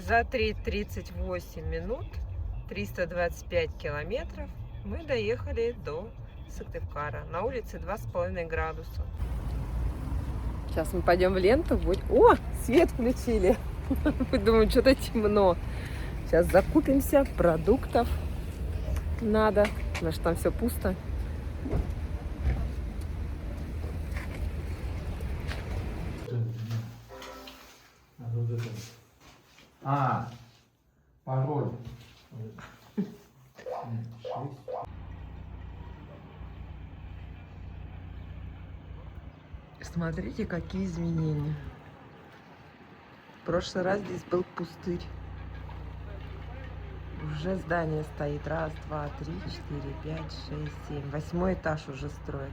За 38 минут, 325 километров мы доехали до Сыктывкара. На улице 2,5 градуса. Сейчас мы пойдем в ленту. О, свет включили. Мы думаем, что-то темно. Сейчас закупимся, продуктов надо, потому что там все пусто. Пароль. Смотрите, какие изменения. В прошлый раз здесь был пустырь. Уже здание стоит. Раз, два, три, 4, 5, 6, 7. 8-й этаж уже строят.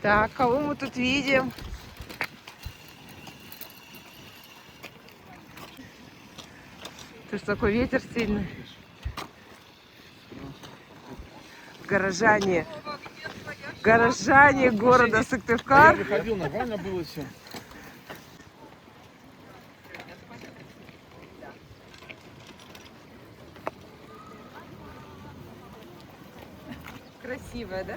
Так, кого мы тут видим? Ты что, такой ветер сильный? Горожане города Сыктывкар. Я выходил, нормально было все. Красивая, да?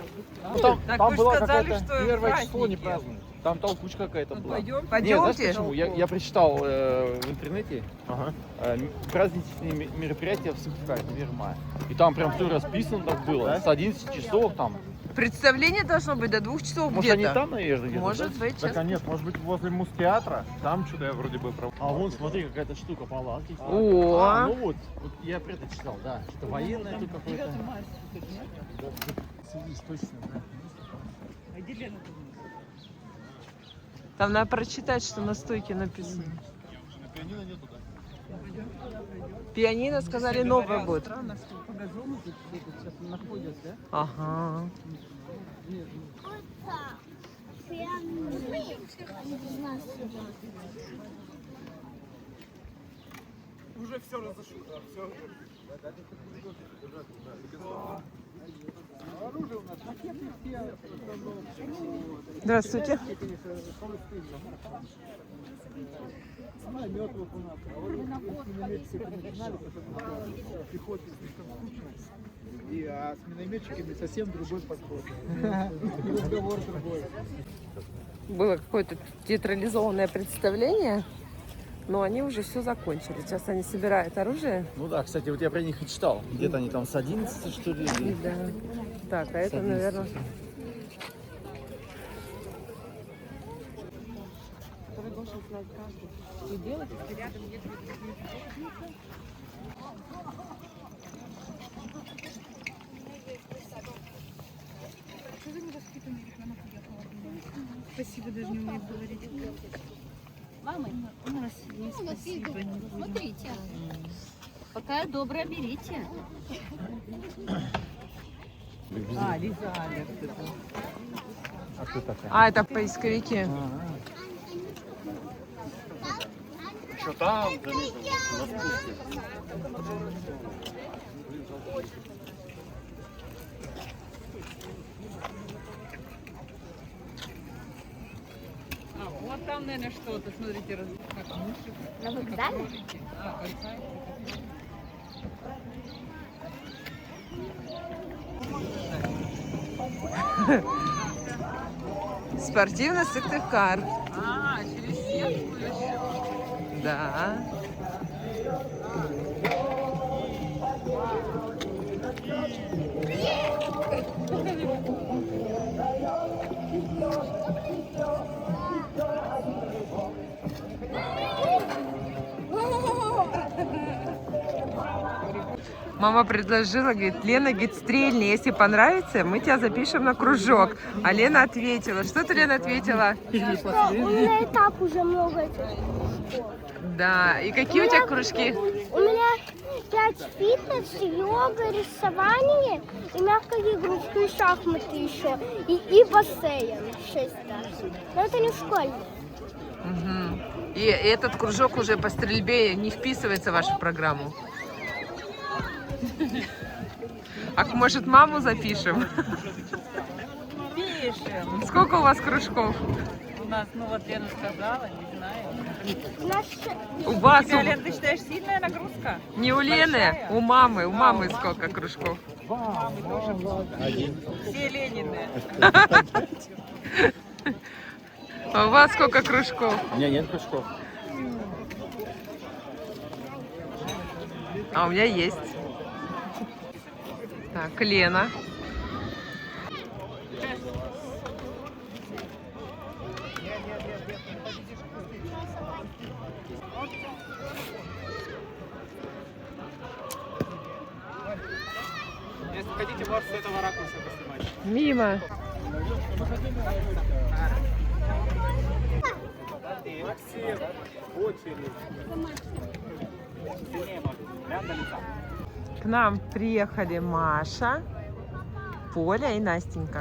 Ну, там Так там вы была сказали, какая-то что первое число не праздники. празднуют. Там толкучка какая-то была. Пойдем? Нет, знаешь Пойдемте. почему? Я прочитал в интернете праздничные мероприятия в Сыктывкаре, Мирмая. И там прям все расписано так было. Да? С 11 часов там. Представление должно быть до 2 часов Может, они где-то. там, наверное, где-то? Может да? быть, Так, сейчас. а нет, может быть, возле Муз-театра? Там что-то я вроде бы про... А вон, смотри, какая-то штука, палатки. О, Ну вот я про это читал, да. Что-то военное тут какое-то. Точно, да. там надо прочитать, что на стойке написано. Пианино нету, да? Пианино, сказали, новое будет. Странно, что по газону тут сейчас находят, да? Ага. Уже все разошло, все. Оружие у нас, макеты все, Здравствуйте. самолет вот у нас. А вот минометчики начинали, потому что пехоте слишком скучно. А с минометчиками совсем другой подход. И разговор другой. Было какое-то театрализованное представление, но они уже все закончили. Сейчас они собирают оружие. Ну да, кстати, вот я про них и читал. Где-то они там с 11, что ли? или- Да. Так, а это, наверное... Который должен знать каждый. И делать, если рядом нет других. Спасибо, даже не умеет говорить. Мамы, у нас есть спасибо. Не будем. Смотрите. Какая добрая, берите. А, Лиза Аля. А кто такая? А, это поисковики. Еще там, заметил, на спуске. Вот там, наверное, что-то. Смотрите, как мыши. На вокзале? А, кольца. Спортивный Сыктывкар. А, через сетку еще. Да. Мама предложила, говорит, Лена, говорит, стрельни, если понравится, мы тебя запишем на кружок. А Лена ответила. Что ты, Лена, ответила? Что у меня и так уже много этих. Да. И какие у тебя кружки? У меня 5 фитнес, йога, рисование и мягкая игрушка, и шахматы еще. И бассейн 6 даже. Но это не в школе. Угу. И этот кружок уже по стрельбе не вписывается в вашу программу? А может, маму запишем? Пишем. Сколько у вас кружков? У нас, ну вот Лена сказала, не знаю. У вас? Тебя, Лен, ты считаешь, сильная нагрузка? Не у Лены, у мамы. У мамы сколько кружков? Все Ленины. А у вас сколько кружков? У меня нет кружков. А у меня есть. Так, Лена. Если хотите, можете с этого ракурса поснимать. Мимо. Максим, очередь. К нам приехали Маша, Поля и Настенька.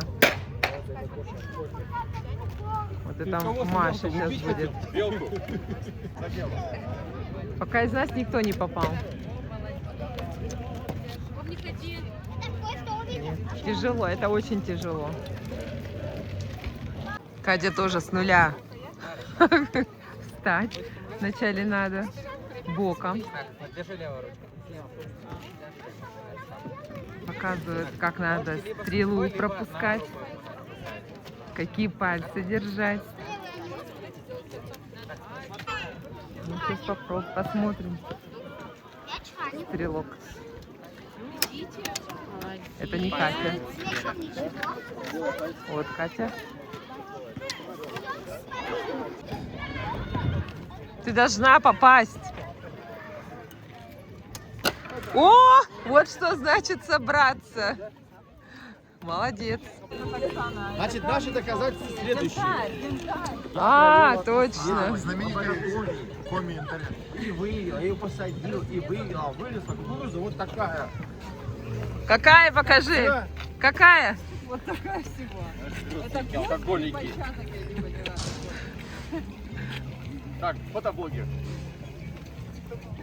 Вот это Маша сейчас будет. Белку. Пока из нас никто не попал. Нет, тяжело, это очень тяжело. Катя тоже с нуля. Встать вначале надо боком. Показывают, как надо стрелу пропускать, какие пальцы держать. Ну, сейчас попробуем, посмотрим. Стрелок. Это не Катя. Вот Катя. Ты должна попасть. О, вот что значит собраться. Молодец. Значит, наши доказательства следующие. А, точно. Знаменитая Коми интернет. И вывел, я ее посадил, и вывел, вылезла кукуруза вот такая. Какая, покажи. Какая? Алкоголики. Так, фотоблогер.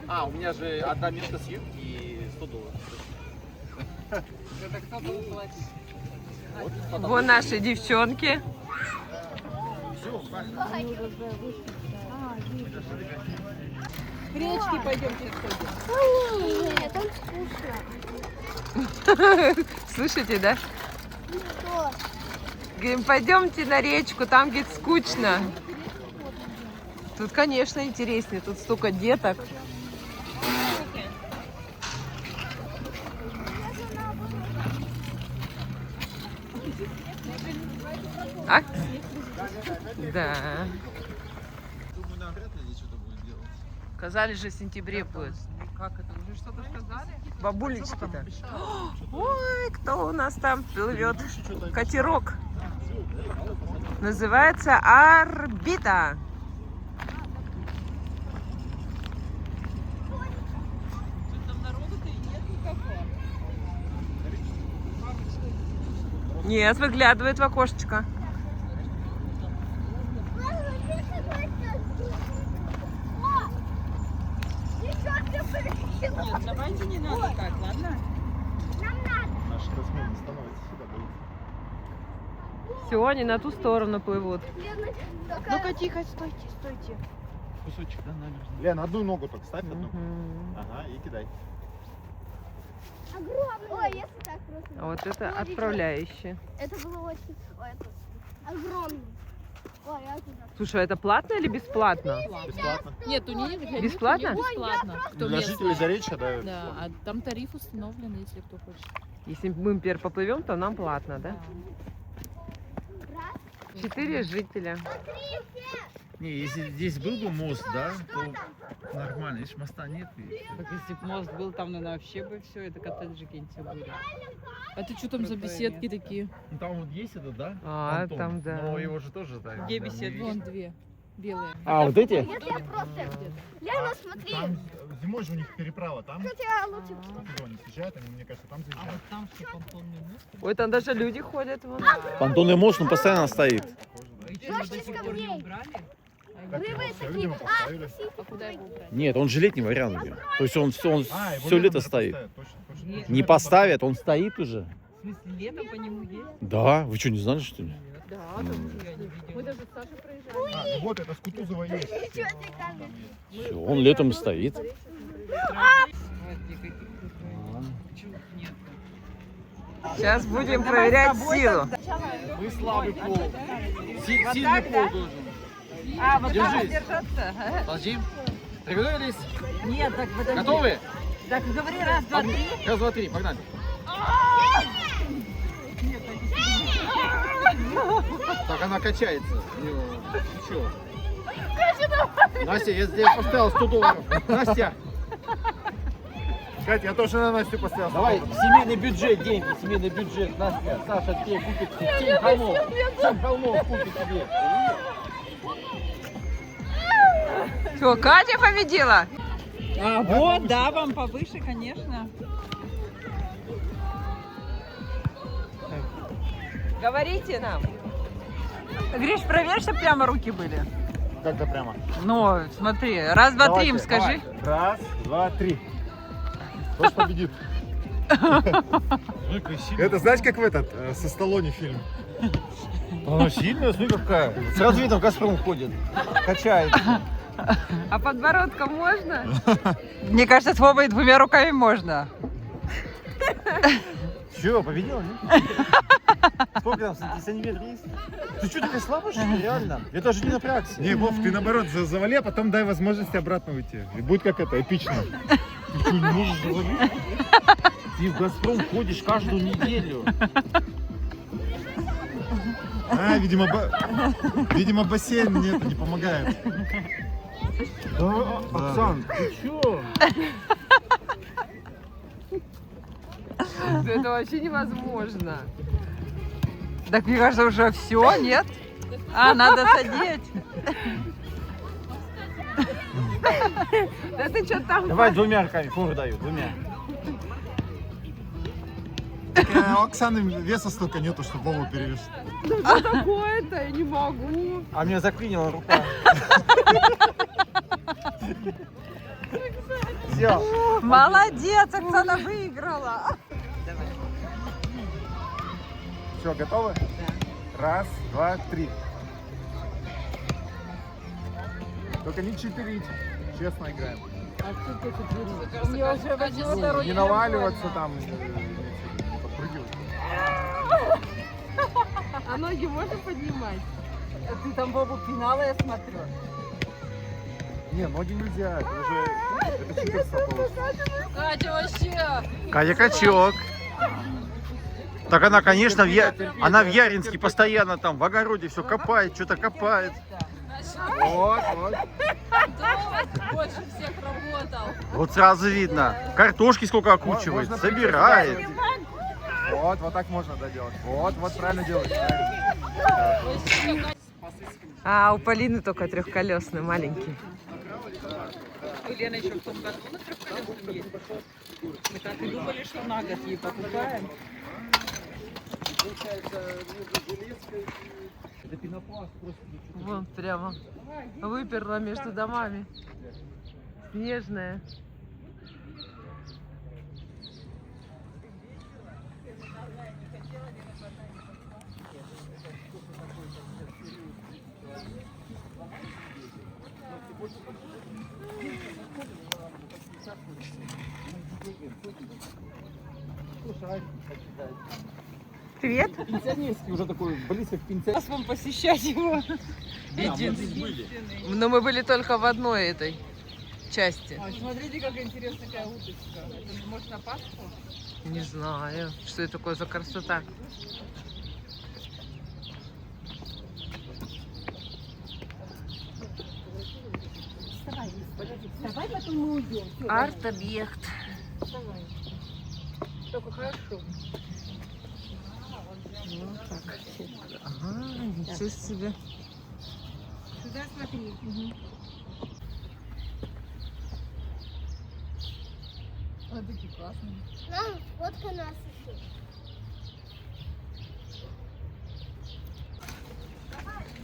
А, у меня же одна минута съемки и $100. Это кто будет платить? Вон наши девчонки. К речке пойдемте сходим. Ой, нет, там скучно. Слышите, да? Что? Говорим, пойдемте на речку, там, говорит, скучно. Тут, конечно, интереснее, тут столько деток. А? Да. Думаю, нам вряд ли что-то будет делать. Сказали же, в сентябре будет. Как это? Уже что-то сказали? Бабулечки-то. Ой, кто у нас там плывет? Катерок. Называется орбита. Нет, выглядывает в окошечко. Нет, давайте не надо так, ладно? Наши спортсмены становятся сюда боятся. Все, они на ту сторону плывут. Ну-ка, тихо, стойте, стойте. Кусочек, да, набережный. Лен, одну ногу только ставь, одну. Мгм. Ага, и кидай. Огромный. Ой, если так просто. А вот это отправляющие. Это было очень... Ой, это огромный. Ой, я туда. Слушай, а это платно или бесплатно? Бесплатно. Нет, у них для Бесплатно? них бесплатно. Кто Для местный. жителей Заречья, да. Да, а там тариф установлен, если кто хочет. Если мы, например, поплывем, то нам платно, да? Да. 4 жителя. Не, если здесь был бы мост, да, то нормально. Видишь, моста нет. Так если бы мост был, там, наверное, вообще бы все, это коттеджики все были. А ты что там за беседки такие? Ну там вот есть это, да? А, понтон, там, да. Но его же тоже так. Где да, не беседки? видно. Вон две. Белые. А, вот эти? Нет, я просто... Лена, смотри. Там зимой же у них переправа, там Хотя лучше... они съезжают, они, мне кажется, там А заезжают. вот там все понтонные мосты. Ой, там даже люди ходят. Вон. Понтонный мост, он постоянно стоит. Дождь из камней. Так, Грибы его всё, такие. видимо, поставили. А куда его убрать? Нет, он же летний вариант. блин. То есть он все Его лето летом стоит. поставят, точно. Не поставят, он стоит уже. В смысле, летом по нему есть? Да, вы что, не знали, что ли? Да, там мы даже с Сашей проезжали. А, ну вот это с Кутузова есть. Все, он летом и стоит. Вот никаких чуд нет. Сейчас будем проверять силу. Вы слабый пол. Сильный пол должен. А, вот Держись. надо держаться. Подожди. Приготовились? Нет, так подожди. Готовы? Так говори, раз, два, три. Раз, два, три, погнали. Так она качается. Ничего. Настя, я здесь поставил 100 долларов. Настя, Катя, я тоже на Настю поставил. давай, семейный бюджет, деньги, семейный бюджет. Настя, Саша тебе купит 7 холмов. 7 холмов купит тебе. Что, Катя победила? А, вот, да, вам повыше, конечно. Говорите нам. Гриш, проверь, чтобы прямо руки были. Как-то прямо. Ну, смотри, раз, два, три им скажи. Давай. Раз, два, три. Кто ж победит? Ну красиво. Это знаешь, как в этот, со Сталлоне фильм? Она сильная, смотри какая. Сразу видно, в Газпром ходит. Качается. А подбородком можно? Мне кажется, с Вовой двумя руками можно. Че, победила, нет? Сколько там сантиметров есть? Ты что, такая слабая, что ли, реально? Я даже не напрягся. Не, Вов, ты наоборот завали, а потом дай возможность обратно уйти. И будет как это, эпично. Ты что, не можешь завалить? Ты в Газпром ходишь каждую неделю. А, видимо, бассейн мне это не помогает. Да, Оксан, ты чё? Это вообще невозможно. Так мне кажется, уже все, нет? А, надо садить. Да ты что там? Давай двумя руками, фору даю, двумя. У Оксаны веса столько нету, чтобы Вову перевешать. Что такое-то? Я не могу. А меня заклинила рука. Все. Молодец, Оксана выиграла. Все, готовы? Да. Раз, два, три. Только не читерить. Честно играем. Не наваливаться там. Не подпрыгивать. А ноги можно поднимать? Ты там Вову пинала, я смотрю. Не, ноги нельзя. Это уже это читерство получится. Катя вообще. Катя качок. Так она, конечно, она в Яринске постоянно там в огороде все копает, что-то копает. Вот, вот. Больше всех работал. Вот сразу видно. Картошки сколько окучивает, Можно собирает. Вот так можно доделать. Вот, правильно делать. А у Полины только трехколесный, маленький. У Лены еще в том году на трехколесном есть. Мы так и думали, что на год ей покупаем. Вон прямо выперла между домами. Снежная. Привет. Пенсионерский уже такой, близко к пенсионерскому. Раз вам посещать его. Но мы были только в одной этой части. Ой, смотрите, как интересная такая уточка. Это же, может, на Пасху? Не знаю, что это такое за красота. Арт-объект. Только хорошо. Ну так. Ага, ничего себе. Сюда смотри. Ой, такие классные. Нам фотка нас еще.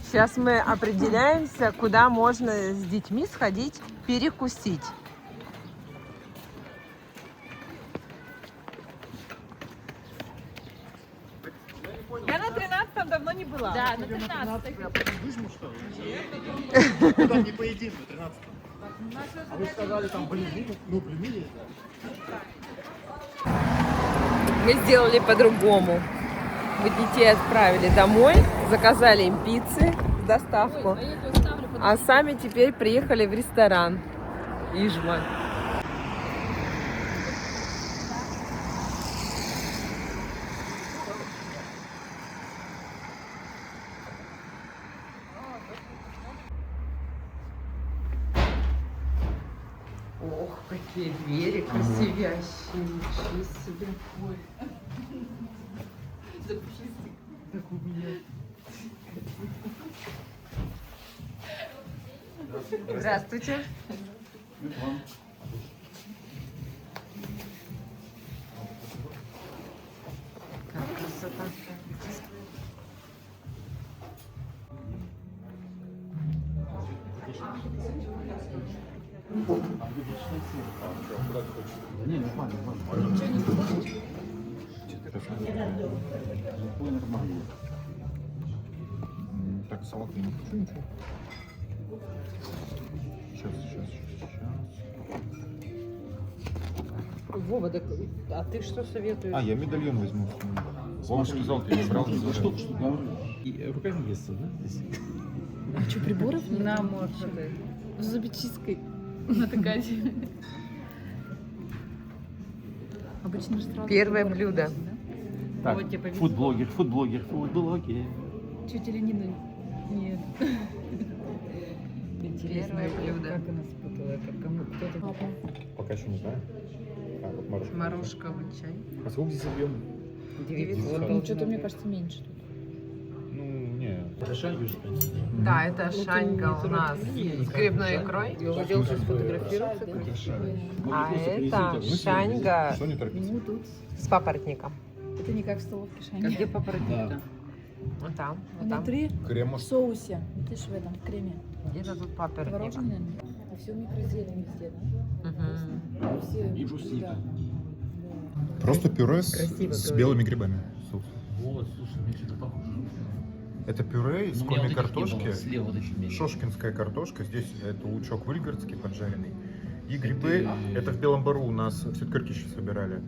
Сейчас мы определяемся, куда можно с детьми сходить перекусить. Я на 13-м давно не была. Да, на 13-м. Куда не поедим на 13-м? А вы сказали там блины, ну блины. Мы сделали по-другому. Мы детей отправили домой, заказали им пиццы с доставку, а сами теперь приехали в ресторан Ижма. Ох, какие двери красивящие, ничего себе. Так у меня. Здравствуйте. Как красота. Не, нормально, нормально. Ничего не хочешь? Нормально. Так, салат я не хочу ничего. Сейчас. Вова, так, а ты что советуешь? А, я медальон возьму. Вова сказал, ты не брал. Что говорю? И руками естся, да? Здесь? А что, приборов нет? На, может, это. С зубочисткой натыкать. Обычно же сразу Первое приборов блюдо. нет, да? Так, Вот тебе повезло. фудблогер. Чуть или не нет. Первое блюдо. Как она спутала это? Кому кто-то? Папа. Пока еще не знаю. А, вот Марушка. Морожковый чай. А сколько здесь объем? 900. Ну, что-то, мне кажется, меньше тут. Ну, не. Хорошо, вижу, конечно. Да, это шаньга у нас с грибной икрой. Я хотела сфотографироваться красиво. А это шаньга Что не торопиться? Ну, тут. с папоротником. Это не как в столовке А Шани. где папоротник-то? Вот там, вот там. Внутри Крем, в может? соусе. Видишь, в этом креме. Где-то тут Творожный, папоротник. наверное. А все микрозелень везде, да? Мгм. Все. И брусника. Да. Просто пюре Красиво с говорит. белыми грибами. Соус. Вот, слушай, мне что-то похоже. Это пюре из Ну, у меня коми вот этих не было, картошки, слева вот этих меньше. шошкинская картошка, здесь это лучок выльгардский поджаренный. И грибы, это в Белом Бару у нас в Сыткаркище собирали.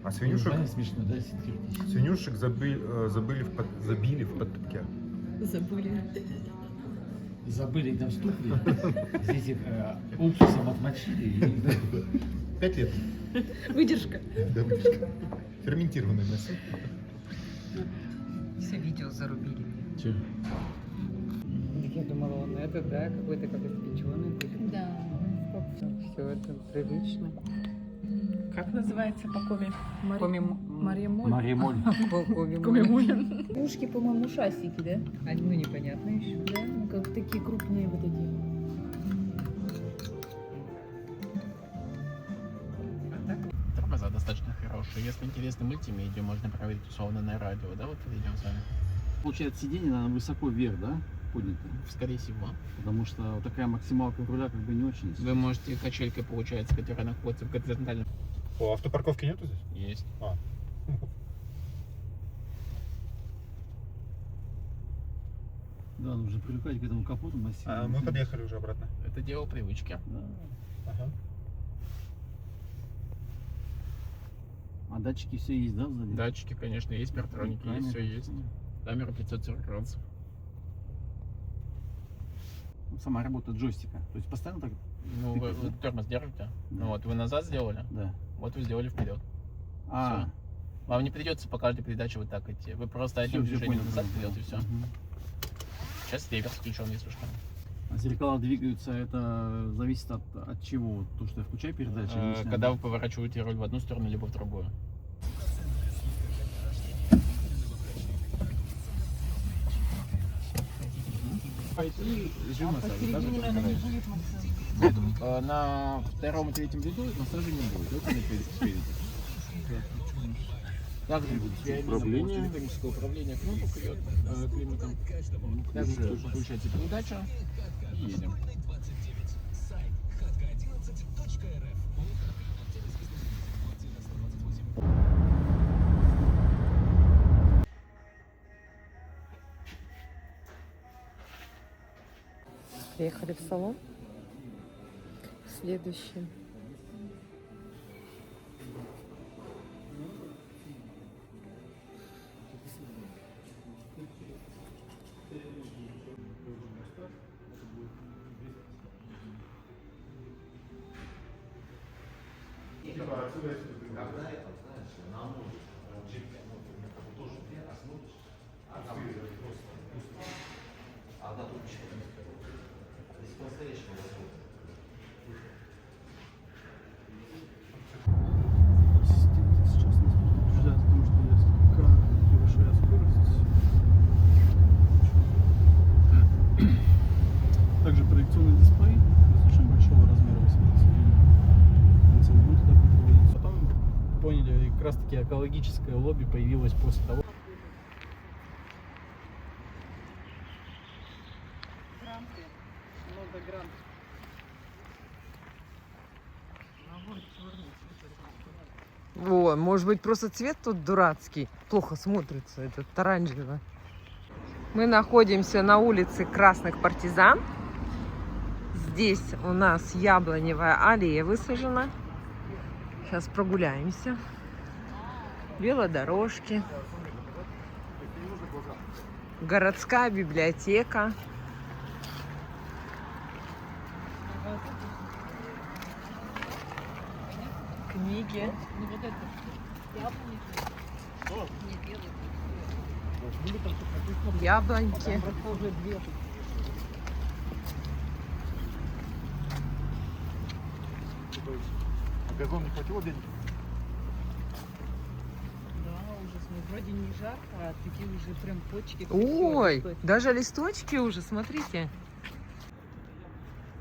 А свинюшек, Смешно, да, сидкирки? свинюшек забили в подтыпке. Забыли, там стукли. Здесь их уксусом отмочили. 5 лет. Выдержка. Да, выдержка. Ферментированное мясо. Все видео зарубили. Че? Я думала, он это, да, какой-то как испеченный. Да. Все это привычно. Как называется по коми? Мариемоль. Мариемоль. Комимоль. Ушки, по-моему, шасики, да? Они, ну, непонятно еще. Да, ну как такие крупные вот эти. Тормоза достаточно хорошие. Если интересно мультимедиа, можно проверить условно на радио, да, вот идем с вами. Получается, сиденье надо высоко вверх, да? Поднято. Скорее всего. Потому что вот такая максималка руля как бы не очень. Вы можете качелькой, получается, которая находится в горизонтальном. О, автопарковки нету здесь? Есть. А. Да, нужно привыкать к этому капоту массивному. А мы подъехали уже обратно. Это дело привычки. Да. Ага. А датчики все есть, да, сзади? Датчики, конечно, есть, пертроники есть, все есть. Камера 540 градусов. Сама работа джойстика. То есть постоянно так? Ну, вы тормоз держите. Да. Ну вот, вы назад сделали, Да. вот вы сделали вперед. А, Всё. Вам не придется по каждой передаче вот так идти. Вы просто всё, одним всё движением понял, назад понял. вперед и все. Мгм. Сейчас реверс включен, если что. А зеркала двигаются, это зависит от чего? То, что я включаю передачи? или начинаю? Когда вы поворачиваете руль в одну сторону, либо в другую. И режим массажа. На втором и третьем ряду массажа не будет. Вот они спереди. Также будет управление, механическое управление кнопок идет климатом. Также включайте передачу и едем. Приехали в салон. Следующий. Также проекционный дисплей достаточно большого размера, 18 дюймов. Потом поняли, как раз таки экологическое лобби появилось после того. Гранты. Много грантов. О, может быть, просто цвет тут дурацкий. Плохо смотрится, этот оранжевый. Мы находимся на улице Красных Партизан. Здесь у нас яблоневая аллея высажена. Сейчас прогуляемся. Велодорожки. Городская библиотека. Книги. Яблоньки. Газон не хватило денег? Да, ужас. Ну, вроде не жарко, а такие уже прям почки. Ой, даже листочки уже, смотрите.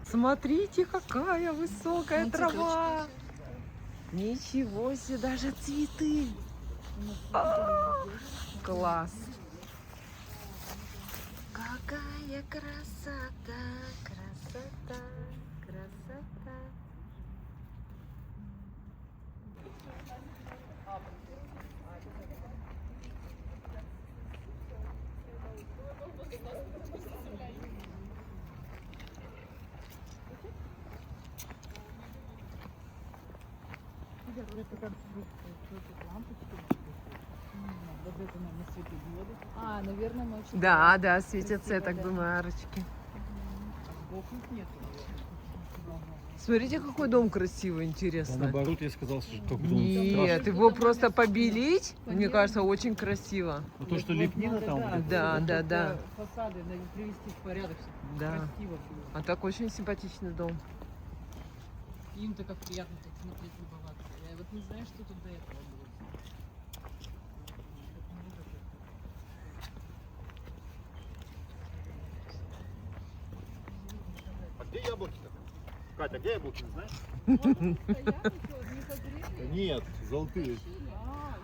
Смотрите, какая высокая Ну, трава. Ничего себе, даже цветы. Класс. Какая красота, красота, красота. А, наверное, ночью. Да, да, светятся, я так думаю, арочки. Смотрите, какой дом красивый, интересно. Наоборот, я сказал, что только Нет, его просто побелить, мне кажется, очень красиво. то, что лепнина там. Да, да, да. Фасады надо привести в порядок. Да. Красиво было. А так очень симпатичный дом. Им-то как приятно так смотреть, любоваться. Я вот не знаю, что тут до этого было. А где яблоки-то? Катя, где яблоки, не знаешь? Нет, золотые.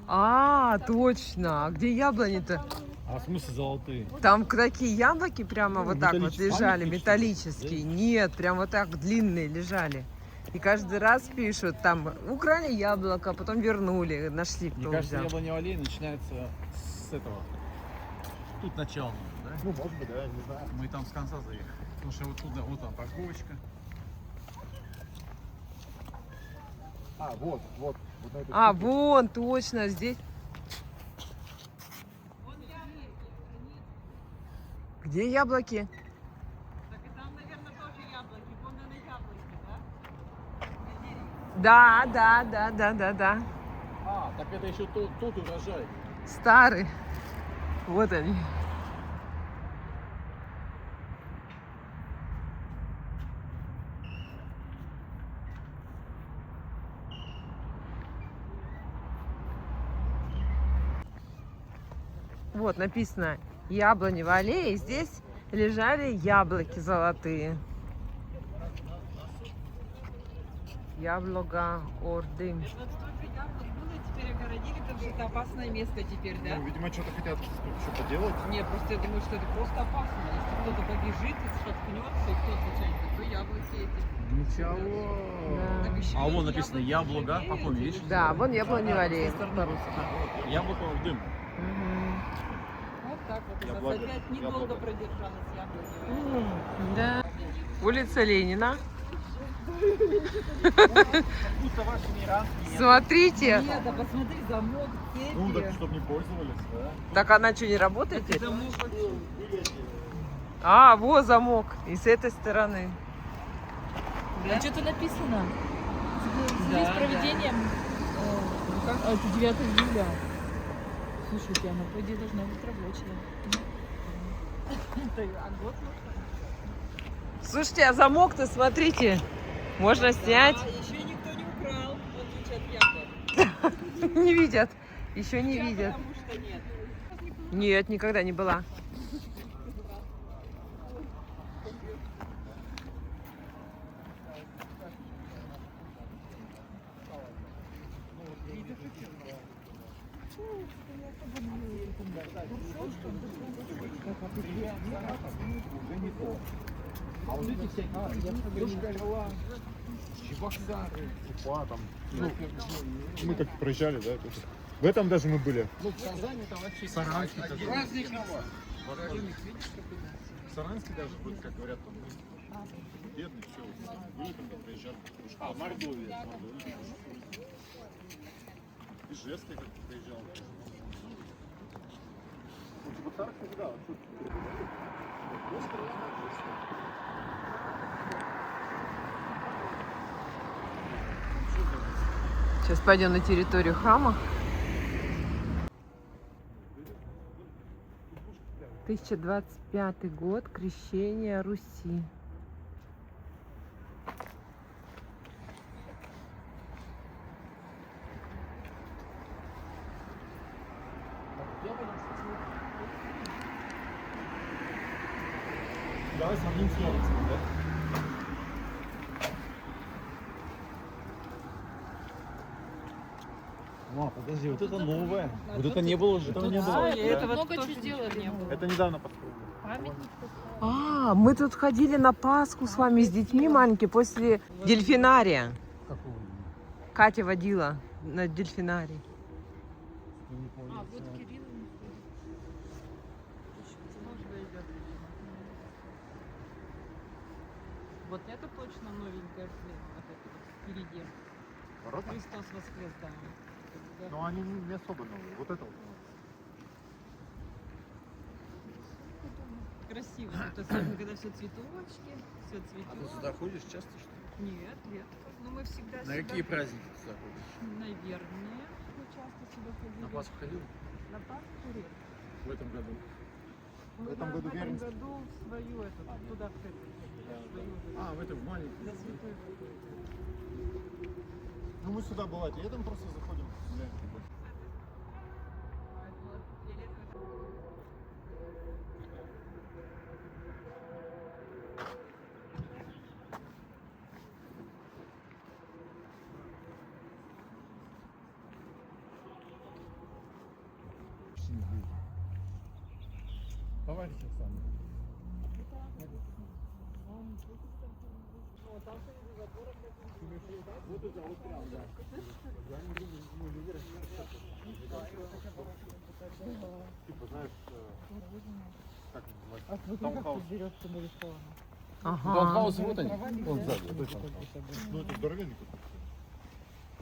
А, точно. А где яблони-то? А в смысле золотые? Там такие яблоки прямо вот так вот металлические. лежали, Памятники, металлические. Нет, прям вот так длинные лежали. И каждый раз пишут, там, украли яблоко, потом вернули, нашли, Мне кто кажется, взял. яблоневая аллея начинается с этого. Тут начало, да? Ну, может быть, да, не знаю. Мы там с конца заехали. Потому что вот туда, вот там парковочка. А, вот. Вот на этой А, штуке. вон, точно, здесь. Где яблоки? Так и там, наверное, тоже яблоки. Вон на яблоки, да? Да, да, да, да, да, да. А, так это еще тот урожай. Старый. Вот они. Вот написано яблоневая аллея, и здесь лежали яблоки золотые. Яблоко Ордым. Теперь огородили, потому что это опасное место теперь, да? Ну, видимо, что-то хотят что поделать. Не, просто я думаю, что это просто опасно. Если кто-то побежит и споткнется, и кто отвечает, то яблоки эти. Ничего. Да. А вон написано яблоко. Какой, видишь? Да, вон яблоневая аллея. Яблоко в дым. Мгм. Вот так вот. У Яблоко. нас опять недолго Яблоко. продержалась яблоки. Да. Улица Ленина. Смотрите. Нет, да посмотри, замок, Ну, цепи. так, чтобы не пользовались, да? Так она что, не работает? теперь? Замок вообще. А, вот замок. И с этой стороны. А что-то написано. Да, С проведением. Это 9 июля. Слушайте, она, по идее, должна быть рабочая. А год Слушайте, а замок-то, смотрите, можно снять. А, еще никто не украл, в отличие от яблок. Не видят. Еще не видят. Потому что нет. Нет, никогда не была. А вот эти всякие. Чебоксары. Уфа, там. Ну, мы как проезжали, да? то есть в этом даже мы были. Ну, в Казани это вообще... Саранске тоже. Праздник на вас. В Саранске даже будет, как говорят, там бедный, все. Были, когда проезжали. А, Мордовия. Ижевск я как-то проезжал. Ну, Чебоксарах, да. Сейчас пойдем на территорию храма. 1025 год, крещение Руси. Давай сравним с Яроцем, да? А, подожди, вот это новое. Вот это не было же. Этого не было. Этого Много тоже чего сделали. не было. Это недавно построили. Памятник. А, мы тут ходили на Пасху с вами, с детьми маленькие, после дельфинария. Катя водила на дельфинарий. А, вот Кирилл. Вот это точно новенькая вот это вот впереди. Ворота? Христос воскрес, да. Но они не особо новые. Вот это вот новое. Красиво. Тут особенно, когда все цветочки, все цветет. сюда ходишь часто, что ли? Нет, редко. Но мы всегда На сюда... какие праздники ты сюда ходишь? Наверное, мы часто сюда ходили. На Пасху ходил? На Пасху редко. В этом году. В этом году в этом Веренск. году свою эту, туда в церковь. Свою. А, в этом в маленьком. За святой водой. Ну мы сюда бывать едем, просто заходим. гуляем. Товарищ Александр. Типа, знаешь, как называется? Таунхаус. Ага. Таунхаус, вот они. Вон сзади. Вот это. Ну это здоровенный какой-то.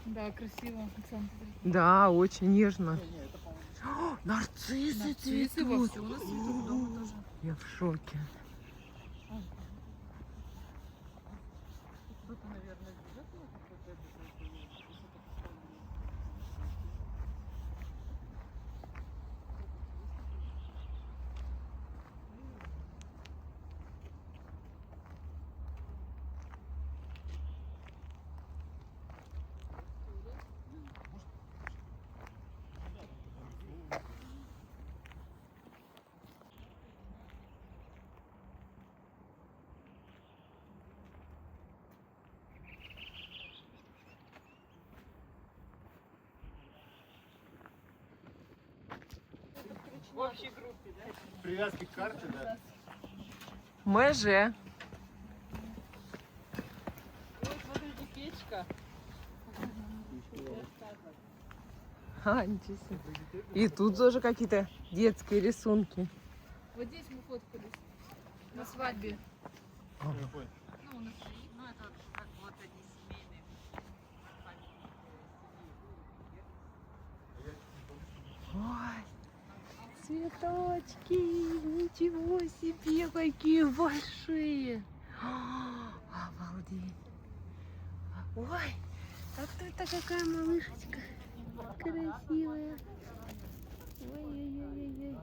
Да, красиво. Александр. Да, очень нежно. О, нарциссы Цветы цветут. вовсю. У нас цветут дома тоже. Я в шоке. Кто-то, наверное, живет на какой-то В общей группе, да? Привязки к карте, да? Меже. Вот, смотрите, печка. А, ничего себе. И тут тоже какие-то детские рисунки. Вот здесь мы фоткались на свадьбе. Ой, цветочки, ничего себе, какие большие. Обалдеть. Ой, а кто это какая малышечка? Красивая. Ой-ой-ой-ой.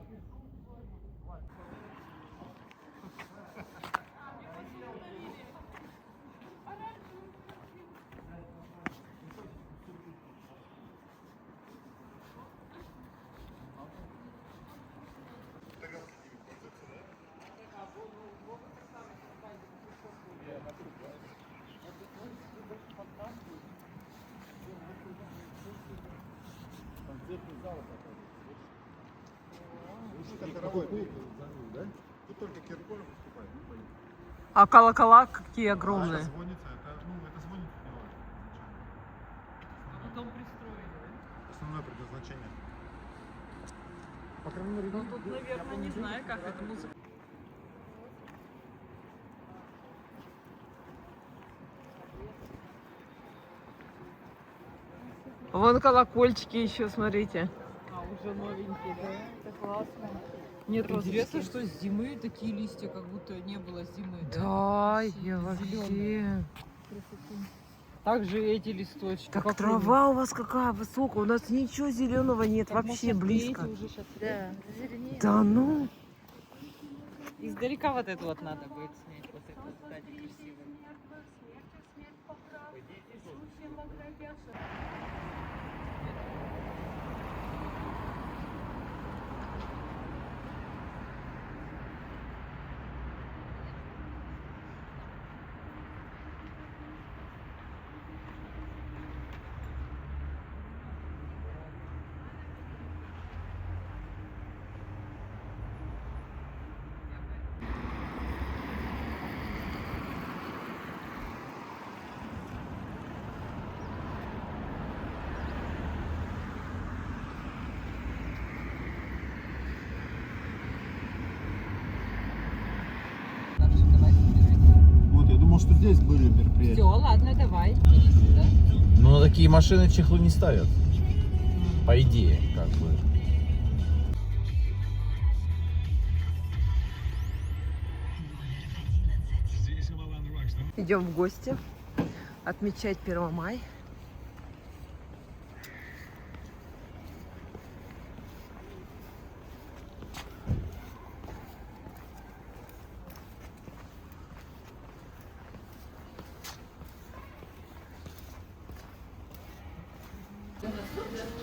Тут только Киркоров выступает. А колокола какие огромные. Это звонится, это звонит А потом пристроили. основное предназначение. Ну тут, наверное, не знаю, как это музыка. Вон колокольчики еще, смотрите. А, уже новенькие, да? Это классно. Нет, интересно, что с зимы такие листья, как будто не было зимы. Да, я вообще. Также эти листочки. Так попробуй. трава у вас какая высокая, у нас ничего зеленого нет, Так, вообще может, близко. эти уже щас зеленеют. Да ну. Издалека вот эту вот надо будет снять. Вот эту вот, кстати, красивую. Вот, я думал, что здесь были мероприятия. Все, ладно, давай. Иди сюда. Но на такие машины чехлы не ставят. По идее, как бы. Идем в гости отмечать 1 мая.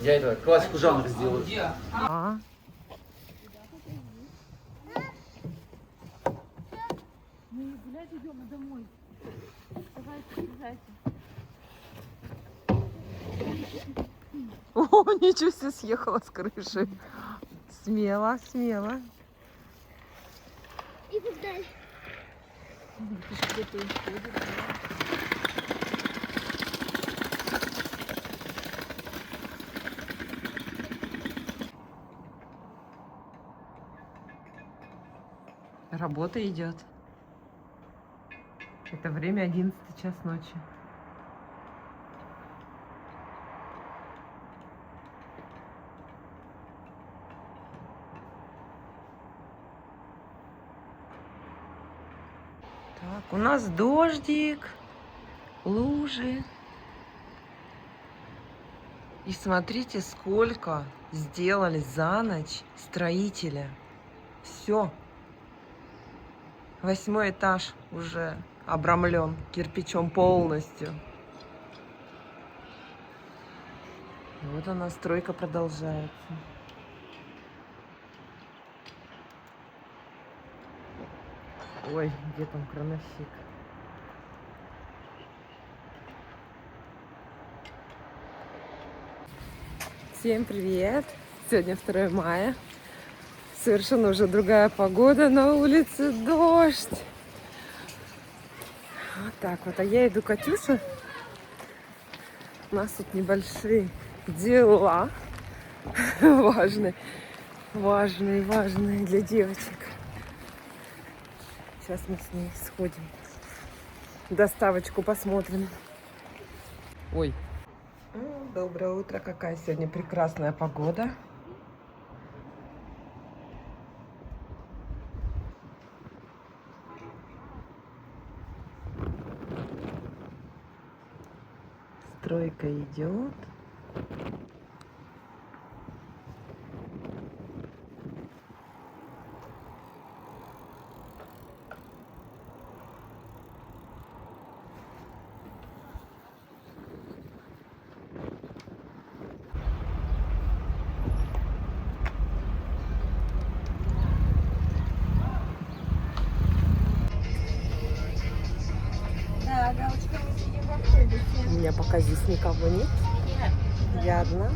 Я это классику жанра сделаю. А? Мы гулять идем домой. Давайте, езжайте. О, ничего себе, съехала с крыши. Смело, смело. И так далее. Работа идет. Это время 11 час ночи. Так, у нас дождик, лужи. И смотрите, сколько сделали за ночь строители. Все. 8-й этаж уже обрамлен кирпичом полностью. И вот она, стройка продолжается. Ой, где там крановщик? Всем привет! Сегодня 2 мая. совершенно уже другая погода, на улице дождь. Вот так вот. А я иду к Катюше. У нас тут небольшие дела. Важные для девочек. Сейчас мы с ней сходим. Доставочку посмотрим. Ой. Доброе утро. Какая сегодня прекрасная погода. Стройка идет. У меня пока здесь никого нет. Я одна.